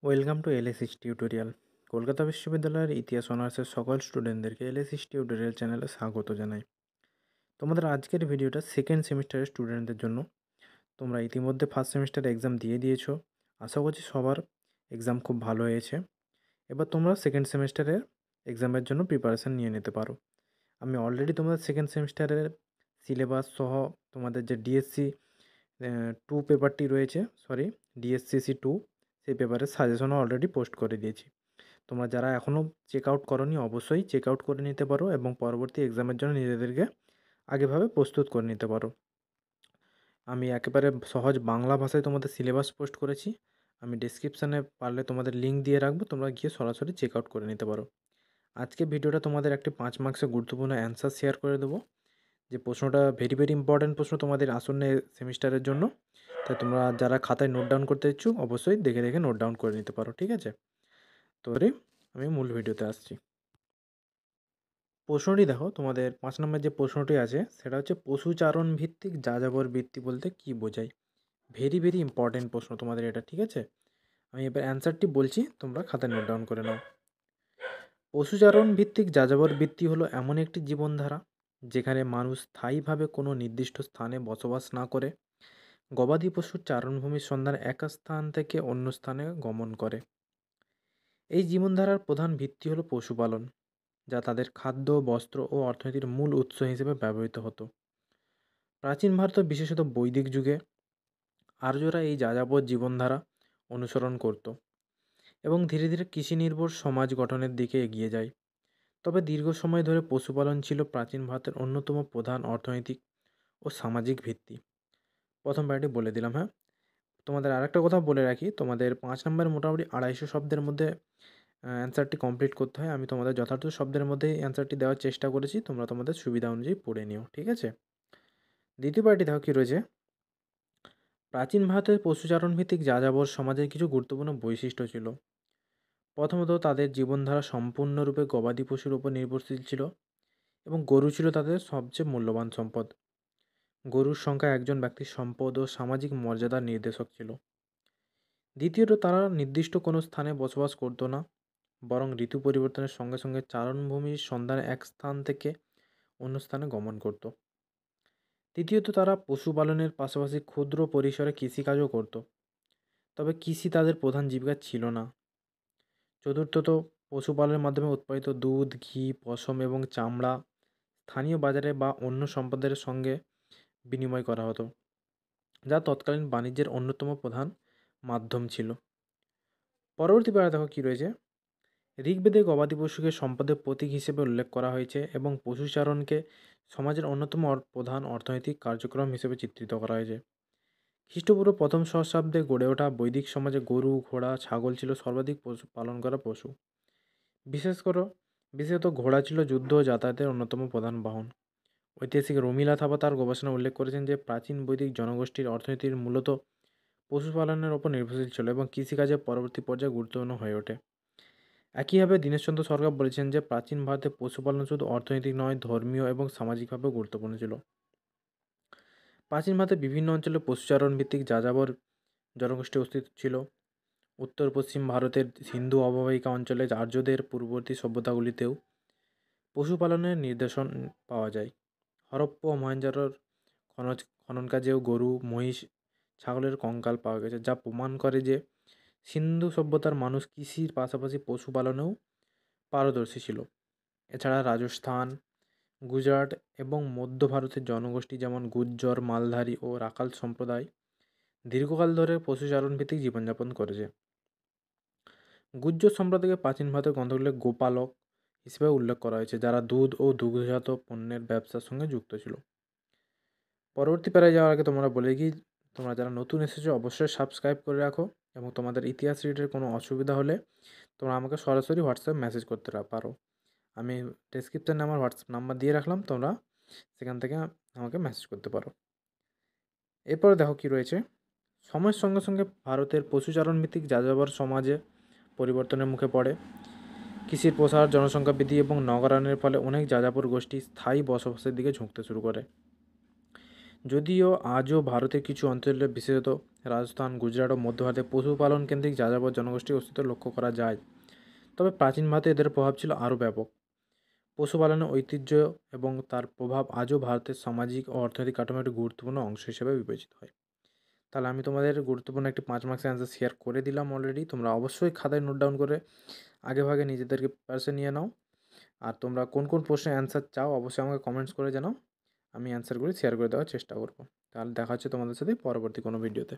Welcome to LSS tutorial. Kolkata বিশ্ববিদ্যালয়ের ইতিহাস অনার্সের সকল স্টুডেন্টদেরকে এলএসএস টিউটোরিয়াল চ্যানেলে স্বাগত জানাই। তোমাদের আজকের ভিডিওটা সেকেন্ড সেমিস্টারের স্টুডেন্টদের জন্য। তোমরা ইতিমধ্যে ফার্স্ট সেমিস্টারে এক্সাম দিয়ে দিয়েছো। আশা করছি সবার এক্সাম খুব ভালো হয়েছে। এবার তোমরা সেকেন্ড সেমিস্টারের এক্সামের জন্য প্রিপারেশান নিয়ে নিতে পারো। আমি অলরেডি তোমাদের সেকেন্ড সেমিস্টারের সিলেবাস সহ তোমাদের যে ডিএসসি 2 পেপারটি রয়েছে, ডিএসসিসি 2, সেই পেপারের সাজেশনও অলরেডি পোস্ট করে দিয়েছি। তোমরা যারা এখনও চেক আউট করোনি অবশ্যই চেক আউট করে নিতে পারো এবং পরবর্তী এক্সামের জন্য নিজেদেরকে আগেভাবে প্রস্তুত করে নিতে পারো। আমি একেবারে সহজ বাংলা ভাষায় তোমাদের সিলেবাস পোস্ট করেছি। আমি ডেসক্রিপশানে পারলে তোমাদের লিঙ্ক দিয়ে রাখবো, তোমরা গিয়ে সরাসরি চেক আউট করে নিতে পারো। আজকে ভিডিওটা তোমাদের একটি 5 মার্কসের গুরুত্বপূর্ণ অ্যান্সার শেয়ার করে দেবো, যে প্রশ্নটা ভেরি ইম্পর্ট্যান্ট প্রশ্ন তোমাদের আসন্ন সেমিস্টারের জন্য। তাই তোমরা যারা খাতায় নোট ডাউন করতে ইচ্ছুক অবশ্যই দেখে দেখে নোট ডাউন করে নিতে পারো, ঠিক আছে? তো আমি মূল ভিডিওতে আসছি। প্রশ্নটি দেখো, তোমাদের 5 নম্বর যে প্রশ্নটি আছে সেটা হচ্ছে পশুচারণ ভিত্তিক যাযাবর বৃত্তি বলতে কী বোঝায়। ভেরি ইম্পর্টেন্ট প্রশ্ন তোমাদের এটা, ঠিক আছে? আমি এবার অ্যান্সারটি বলছি, তোমরা খাতায় নোট ডাউন করে নাও। পশুচারণ ভিত্তিক যাযাবর বৃত্তি হলো এমন একটি জীবনধারা যেখানে মানুষ স্থায়ীভাবে কোনো নির্দিষ্ট স্থানে বসবাস না করে গবাদি পশুর চারণভূমির সন্ধানে এক স্থান থেকে অন্য স্থানে গমন করে। এই জীবনধারার প্রধান ভিত্তি হলো পশুপালন, যা তাদের খাদ্য, বস্ত্র ও অর্থনীতির মূল উৎস হিসেবে ব্যবহৃত হতো। প্রাচীন ভারতে, বিশেষত বৈদিক যুগে, আর্যরা এই যাযাবর জীবনধারা অনুসরণ করত এবং ধীরে ধীরে কৃষি নির্ভর সমাজ গঠনের দিকে এগিয়ে যায়। তবে দীর্ঘ সময় ধরে পশুপালন ছিল প্রাচীন ভারতের অন্যতম প্রধান অর্থনৈতিক ও সামাজিক ভিত্তি। প্রথম প্যারাটি বলে দিলাম। হ্যাঁ, তোমাদের আরেকটা কথা বলে রাখি, তোমাদের 5 নম্বরের মোটামুটি 250 শব্দের মধ্যে অ্যান্সারটি কমপ্লিট করতে হয়। আমি তোমাদের যথার্থ শব্দের মধ্যেই অ্যান্সারটি দেওয়ার চেষ্টা করেছি, তোমরা তোমাদের সুবিধা অনুযায়ী পড়ে নিও, ঠিক আছে? দ্বিতীয় পার্টি দেখো কী রয়েছে। প্রাচীন ভারতের পশুচারণ ভিত্তিক যাযাবর সমাজের কিছু গুরুত্বপূর্ণ বৈশিষ্ট্য ছিল। প্রথমত, তাদের জীবনধারা সম্পূর্ণরূপে গবাদি পশুর উপর নির্ভরশীল ছিল এবং গরু ছিল তাদের সবচেয়ে মূল্যবান সম্পদ। গরুর সংখ্যা একজন ব্যক্তির সম্পদ ও সামাজিক মর্যাদার নির্দেশক ছিল। দ্বিতীয়ত, তারা নির্দিষ্ট কোনো স্থানে বসবাস করতো না, বরং ঋতু পরিবর্তনের সঙ্গে সঙ্গে চারণভূমির সন্ধানে এক স্থান থেকে অন্য স্থানে গমন করত। তৃতীয়ত, তারা পশুপালনের পাশাপাশি ক্ষুদ্র পরিসরে কৃষিকাজও করত, তবে কৃষি তাদের প্রধান জীবিকা ছিল না। চতুর্থত, পশুপালনের মাধ্যমে উৎপাদিত দুধ, ঘি, পশম এবং চামড়া স্থানীয় বাজারে বা অন্য সম্পদের সঙ্গে বিনিময় করা হতো, যা তৎকালীন বাণিজ্যের অন্যতম প্রধান মাধ্যম ছিল। পরবর্তী পারা দেখো কী রয়েছে। ঋগ্বেদে গবাদি পশুকে সম্পদের প্রতীক হিসেবে উল্লেখ করা হয়েছে এবং পশুচারণকে সমাজের অন্যতম প্রধান অর্থনৈতিক কার্যক্রম হিসেবে চিত্রিত করা হয়েছে। খ্রিস্টপূর্ব প্রথম সহস্রাব্দে গড়ে ওঠা বৈদিক সমাজে গরু, ঘোড়া, ছাগল ছিল সর্বাধিক পশু পালন করা পশু। বিশেষত ঘোড়া ছিল যুদ্ধ ও যাতায়াতের অন্যতম প্রধান বাহন। ঐতিহাসিক রমিলা থাপা তার গবেষণা উল্লেখ করেছেন যে প্রাচীন বৈদিক জনগোষ্ঠীর অর্থনীতির মূলত পশুপালনের ওপর নির্ভরশীল ছিল এবং কৃষিকাজের পরবর্তী পর্যায়ে গুরুত্বপূর্ণ হয়ে ওঠে। একইভাবে দীনেশচন্দ্র সরকার বলেছেন যে প্রাচীন ভারতে পশুপালন শুধু অর্থনৈতিক নয়, ধর্মীয় এবং সামাজিকভাবেও গুরুত্বপূর্ণ ছিল। প্রাচীন ভারতে বিভিন্ন অঞ্চলে পশুচারণ ভিত্তিক যাযাবর জনগোষ্ঠীর অস্তিত্ব ছিল। উত্তর পশ্চিম ভারতের সিন্ধু অববাহিকা অঞ্চলে আর্যদের পূর্ববর্তী সভ্যতাগুলিতেও পশুপালনের নিদর্শন পাওয়া যায়। হরপ্পা ও মহেঞ্জোদারোর খনন কাজেও গরু, মহিষ, ছাগলের কঙ্কাল পাওয়া গেছে, যা প্রমাণ করে যে সিন্ধু সভ্যতার মানুষ কৃষির পাশাপাশি পশুপালনেও পারদর্শী ছিল। এছাড়া রাজস্থান, গুজরাট এবং মধ্য ভারতের জনগোষ্ঠী যেমন গুজ্জর, মালধারী ও রাখাল সম্প্রদায় দীর্ঘকাল ধরে পশুচারণ ভিত্তিক জীবনযাপন করেছে। গুজ্জর সম্প্রদায়কে প্রাচীন ভারতের গ্রন্থগুলিতে গোপালক হিসেবে উল্লেখ করা হয়েছে, যারা দুধ ও দুগ্ধজাত পণ্যের ব্যবসার সঙ্গে যুক্ত ছিল। পরবর্তী প্যারায় যাওয়ার আগে তোমরা বলে কি, তোমরা যারা নতুন এসেছো অবশ্যই সাবস্ক্রাইব করে রাখো এবং তোমাদের ইতিহাস রিডের কোনো অসুবিধা হলে তোমরা আমাকে সরাসরি হোয়াটসঅ্যাপ মেসেজ করতে পারো। আমি ডেসক্রিপশানে আমার হোয়াটসঅ্যাপ নাম্বার দিয়ে রাখলাম, তোমরা সেখান থেকে আমাকে মেসেজ করতে পারো। এরপরে দেখো কী রয়েছে। সময়ের সঙ্গে সঙ্গে ভারতের পশুচারণ ভিত্তিক যাযাবর সমাজে পরিবর্তনের মুখে পড়ে। কৃষির প্রসার, জনসংখ্যা বৃদ্ধি এবং নগরায়নের ফলে অনেক যাযাবর গোষ্ঠী স্থায়ী বসবাসের দিকে ঝুঁকতে শুরু করে। যদিও আজও ভারতের কিছু অঞ্চলে বিশেষত রাজস্থান, গুজরাট ও মধ্য ভারতে পশুপালন কেন্দ্রিক যাযাবর জনগোষ্ঠীর অস্তিত্ব লক্ষ্য করা যায়, তবে প্রাচীন ভারতে এদের প্রভাব ছিল আরও ব্যাপক। পশুপালনের ঐতিহ্য এবং তার প্রভাব আজও ভারতের সামাজিক ও অর্থনৈতিক কাঠামোর একটি গুরুত্বপূর্ণ অংশ হিসেবে বিবেচিত হয়। তাহলে আমি তোমাদের গুরুত্বপূর্ণ একটি 5 মার্কসের অ্যান্সার শেয়ার করে দিলাম অলরেডি। তোমরা অবশ্যই খাতায় নোট ডাউন করে আগেভাগে নিজেদেরকে প্রিপারেশন নিয়ে নাও। আর তোমরা কোন কোন প্রশ্নের অ্যান্সার চাও অবশ্যই আমাকে কমেন্টস করে জানাও। আমি অ্যান্সারগুলি শেয়ার করে দেওয়ার চেষ্টা করব। তাহলে দেখা হচ্ছে তোমাদের সাথে পরবর্তী কোনো ভিডিওতে।